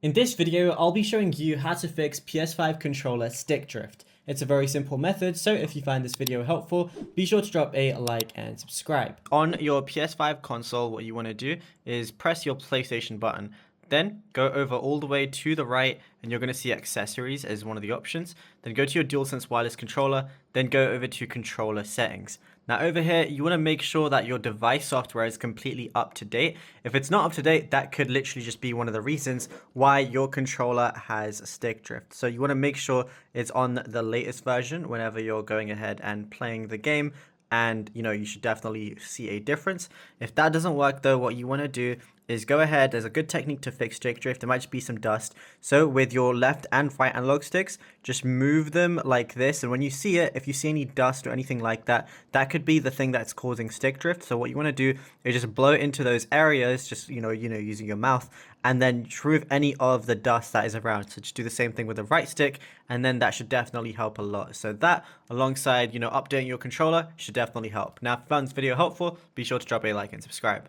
In this video, I'll be showing you how to fix PS5 controller stick drift. It's a very simple method, so if you find this video helpful, be sure to drop a like and subscribe. On your PS5 console, what you want to do is press your PlayStation button. Then go over all the way to the right and you're going to see accessories as one of the options. Then go to your DualSense wireless controller, then go over to controller settings. Now over here, you want to make sure that your device software is completely up to date. If it's not up to date, that could literally just be one of the reasons why your controller has stick drift. So you want to make sure it's on the latest version whenever you're going ahead and playing the game, and you should definitely see a difference. If that doesn't work though, what you want to do is go ahead. There's a good technique to fix stick drift. There might just be some dust, so with your left and right analog sticks, just move them like this, and when you see it, if you see any dust or anything like that, that could be the thing that's causing stick drift. So what you want to do is just blow it into those areas, just using your mouth, and then remove any of the dust that is around. So just do the same thing with the right stick, and then that should definitely help a lot. So that, alongside updating your controller, should definitely help. Now if you found this video helpful, be sure to drop a like and subscribe.